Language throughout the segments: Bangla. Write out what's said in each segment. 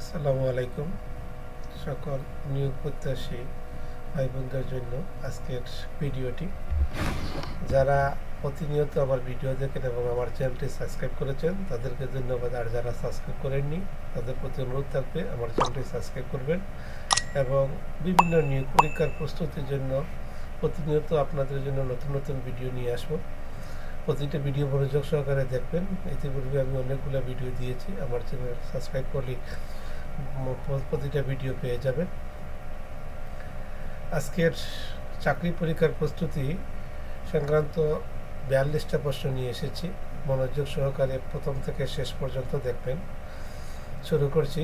আসসালামু আলাইকুম। সকল নিয়োগ প্রত্যাশী ভাই বোনদের জন্য আজকের ভিডিওটি। যারা প্রতিনিয়ত আমার ভিডিও দেখেন এবং আমার চ্যানেলটি সাবস্ক্রাইব করেছেন তাদেরকে ধন্যবাদ। আর যারা সাবস্ক্রাইব করেননি তাদের প্রতি অনুরোধ থাকবে আমার চ্যানেলটি সাবস্ক্রাইব করবেন এবং বিভিন্ন নিয়োগ পরীক্ষার প্রস্তুতির জন্য প্রতিনিয়ত আপনাদের জন্য নতুন নতুন ভিডিও নিয়ে আসবো। প্রতিটা ভিডিও মনোযোগ সহকারে দেখবেন। ইতিপূর্বে আমি অনেকগুলো ভিডিও দিয়েছি, আমার চ্যানেল সাবস্ক্রাইব করলে প্রতিটা ভিডিও পেয়ে যাবেন। আজকের চাকরি পরীক্ষার প্রস্তুতি সংক্রান্ত 42টা প্রশ্ন নিয়ে এসেছি। মনোযোগ সহকারে প্রথম থেকে শেষ পর্যন্ত দেখবেন। শুরু করছি।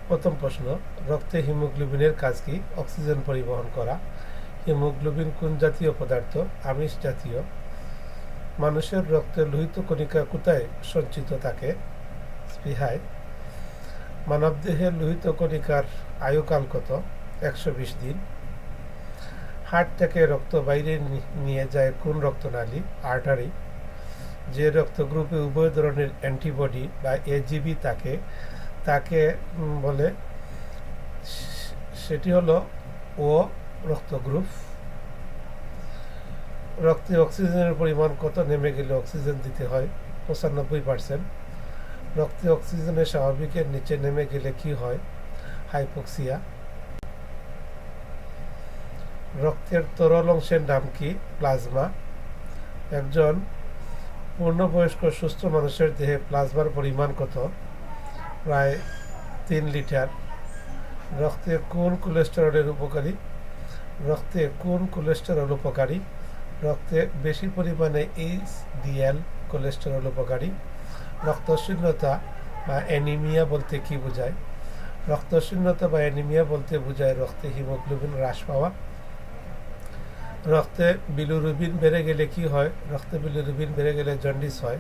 প্রথম প্রশ্ন, রক্তে হিমোগ্লোবিনের কাজ কি? অক্সিজেন পরিবহন করা। হিমোগ্লোবিন কোন জাতীয় পদার্থ? আমিষ জাতীয়। মানুষের রক্তে লোহিত কণিকা কোথায় সঞ্চিত থাকে? স্পৃহায়। মানবদেহের লোহিত কণিকার আয়ুকাল কত? 120 দিন। হার্ট থেকে রক্ত বাইরে নিয়ে যায় কোন রক্তনালী? আর্টারি। যে রক্ত গ্রুপে উভয় ধরনের অ্যান্টিবডি বা এজিবি তাকে বলে, সেটি হলো ও রক্ত গ্রুপ। রক্তে অক্সিজেনের পরিমাণ কত নেমে গেলে অক্সিজেন দিতে হয়? 95%। রক্তে অক্সিজেনের স্বাভাবিকের নিচে নেমে গেলে কি হয়? হাইপোক্সিয়া। রক্তের তরল অংশের নাম কি? প্লাজমা। একজন পূর্ণবয়স্ক সুস্থ মানুষের দেহে প্লাজমার পরিমাণ কত? প্রায় 3 লিটার। রক্তে কোন কোলেস্টেরলের উপকারী? রক্তে কোন কোলেস্টেরল উপকারী? রক্তে বেশি পরিমাণে এইচডিএল কোলেস্টেরল উপকারী। রক্তশূন্যতা বা অ্যানিমিয়া বলতে কি বোঝায়? রক্তশূন্যতা বা অ্যানিমিয়া বলতে বোঝায় রক্তে হিমোগ্লোবিন হ্রাস পাওয়া। রক্তে বিলিরুবিন বেড়ে গেলে কি হয়? রক্তে বিলিরুবিন বেড়ে গেলে জন্ডিস হয়।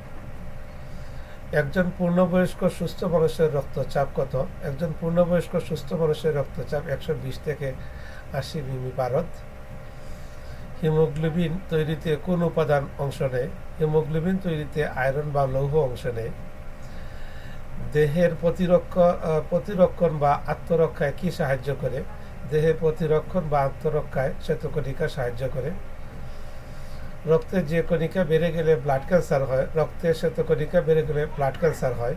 একজন পূর্ণবয়স্ক সুস্থ মানুষের রক্তচাপ কত? একজন পূর্ণবয়স্ক সুস্থ মানুষের রক্তচাপ 120 থেকে 80 মিমি/। হিমোগ্লোবিন তৈরিতে কোন উপাদান অংশ নেয়? হিমোগ্লোবিন তৈরিতে আয়রন বা লৌহ অংশ নেয়। দেহের প্রতিরক্ষণ বা আত্মরক্ষায় কি সাহায্য করে? দেহের প্রতিরক্ষণ বা আত্মরক্ষায় শ্বেতকণিকা সাহায্য করে। রক্তে যে কণিকা বেড়ে গেলে ব্লাড ক্যান্সার হয়, রক্তে শ্বেতকণিকা বেড়ে গেলে ব্লাড ক্যান্সার হয়।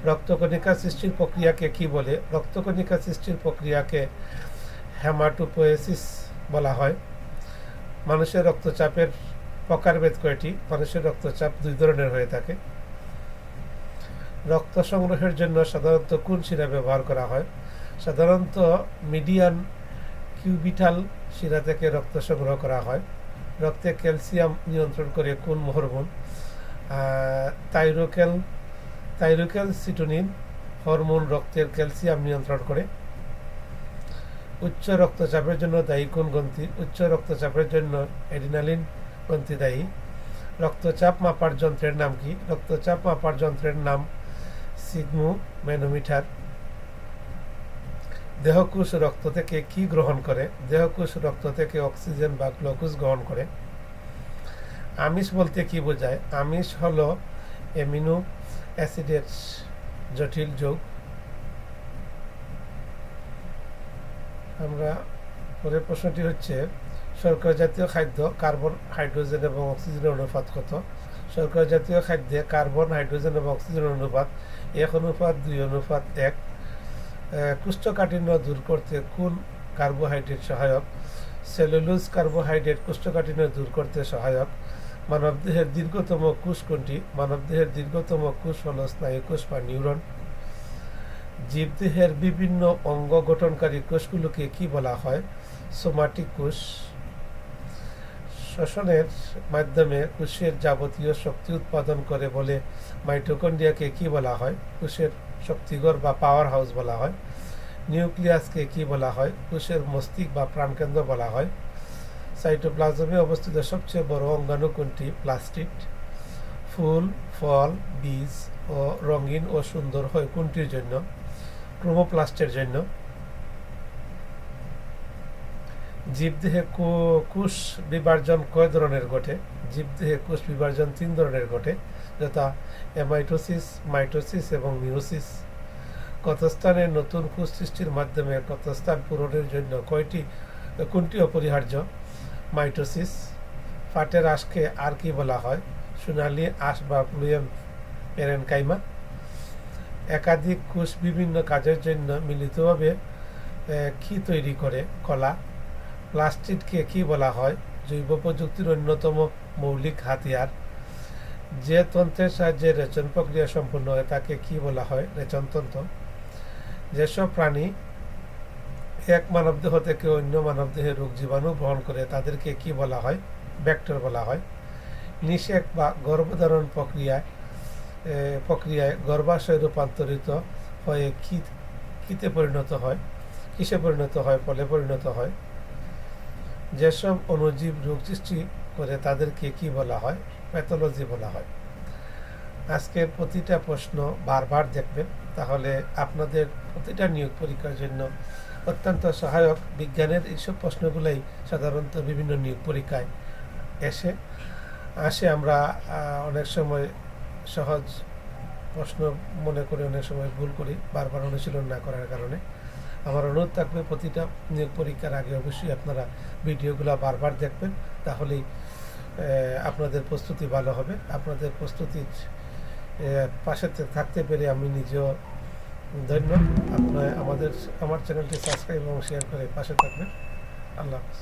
রক্তকণিকা সৃষ্টির প্রক্রিয়াকে কি বলে? রক্তকণিকা সৃষ্টির প্রক্রিয়াকে হেমাটোপোয়েসিস বলা হয়। মানুষের রক্তচাপের প্রকারভেদ কয়টি? মানুষের রক্তচাপ 2 ধরনের হয়ে থাকে। রক্ত সংগ্রহের জন্য সাধারণত কোন শিরা ব্যবহার করা হয়? সাধারণত মিডিয়ান কিউবিটাল শিরা থেকে রক্ত সংগ্রহ করা হয়। রক্তে ক্যালসিয়াম নিয়ন্ত্রণ করে কোন হরমোন? থাইরোক্যালসিটোনিন হরমোন রক্তের ক্যালসিয়াম নিয়ন্ত্রণ করে। উচ্চ রক্তচাপের জন্য দায়ী কোন গ্রন্থি? উচ্চ রক্তচাপের জন্য অ্যাড্রিনালিন গ্রন্থি দায়ী। রক্তচাপ মাপার যন্ত্রের নাম কি? রক্তচাপ মাপার যন্ত্রের নাম সিগমোম্যানোমিটার। দেহকোষ রক্ত থেকে কি গ্রহণ করে? দেহকোষ রক্ত থেকে অক্সিজেন বা গ্লুকোজ গ্রহণ করে। আমিষ বলতে কি বোঝায়? আমিষ হলো অ্যামিনো অ্যাসিডের জটিল যৌগ। আমরা পরের প্রশ্নটি হচ্ছে, শর্করা জাতীয় খাদ্য কার্বন, হাইড্রোজেন এবং অক্সিজেনের অনুপাত কত? শর্করা জাতীয় খাদ্যে কার্বন, হাইড্রোজেন এবং অক্সিজেনের অনুপাত 1:2:1। কোষ্ঠকাঠিন্য দূর করতে কোন কার্বোহাইড্রেট সহায়ক? সেলুলোজ কার্বোহাইড্রেট কোষ্ঠকাঠিন্য দূর করতে সহায়ক। মানবদেহের দীর্ঘতম কোষ কোনটি? মানবদেহের দীর্ঘতম কোষ হল স্নায়ুকোষ বা নিউরন। জীবদেহের বিভিন্ন অঙ্গ গঠনকারী কোষগুলোকে কি বলা হয়? সোমাটিক কোষ। শ্বসনের মাধ্যমে কোষের যাবতীয় শক্তি উৎপাদন করে বলে মাইটোকন্ড্রিয়াকে কি বলা হয়? কোষের শক্তিঘর বা পাওয়ার হাউস বলা হয়। নিউক্লিয়াসকে কি বলা হয়? কোষের মস্তিষ্ক বা প্রাণকেন্দ্র বলা হয়। সাইটোপ্লাজমে অবস্থিত সবচেয়ে বড় অঙ্গাণু কোনটি? প্লাস্টিড। ফুল, ফল, বীজ ও রঙিন ও সুন্দর হয় কোনটির জন্য? ক্রোমোপ্লাস্টের জন্য। জীবদেহে কোষ বিভাজন কয় ধরনের ঘটে? জীবদেহে কোষ বিভাজন 3 ধরনের ঘটে, যথা অ্যামাইটোসিস, মাইটোসিস এবং মিওসিস। ক্ষতস্থানে নতুন কোষ সৃষ্টির মাধ্যমে ক্ষতস্থান পূরণের জন্য কোনটি অপরিহার্য? মাইটোসিস। পাটের আঁশকে আর কি বলা হয়? সোনালী আঁশ বা ফ্লুয়েম প্যারেনকাইমা। একাধিক কোষ বিভিন্ন কাজের জন্য মিলিতভাবে কি তৈরি করে? কলা। প্লাস্টিডকে কি বলা হয়? জৈব প্রযুক্তির অন্যতম মৌলিক হাতিয়ার। যে তন্ত্রের সাহায্যে রেচন প্রক্রিয়া সম্পন্ন হয় তাকে কি বলা হয়? রেচনতন্ত্র। যেসব প্রাণী এক মানবদেহ থেকে অন্য মানবদেহে রোগ জীবাণু বহন করে তাদেরকে কি বলা হয়? ভেক্টর বলা হয়। নিষেক বা গর্ভধারণ প্রক্রিয়ায় গর্ভাশয় রূপান্তরিত হয়ে কিসে পরিণত হয়? ফলে পরিণত হয়। যেসব অণুজীব রোগ সৃষ্টি করে তাদেরকে কি বলা হয়? প্যাথোলজি বলা হয়। আজকের প্রতিটা প্রশ্ন বারবার দেখবেন, তাহলে আপনাদের প্রতিটা নিয়োগ পরীক্ষার জন্য অত্যন্ত সহায়ক। বিজ্ঞানের এইসব প্রশ্নগুলাই সাধারণত বিভিন্ন নিয়োগ পরীক্ষায় আসে। আমরা অনেক সময় সহজ প্রশ্ন মনে করে অনেক সময় ভুল করি, বারবার অনুশীলন না করার কারণে। আমার অনুরোধ থাকবে প্রতিটা নিয়োগ পরীক্ষার আগে অবশ্যই আপনারা ভিডিওগুলো বারবার দেখবেন, তাহলেই আপনাদের প্রস্তুতি ভালো হবে। আপনাদের প্রস্তুতির পাশে থাকতে পেরে আমি নিজেও ধন্য। আমার চ্যানেলটি সাবস্ক্রাইব এবং শেয়ার করে পাশে থাকবেন। আল্লাহ হাফেজ।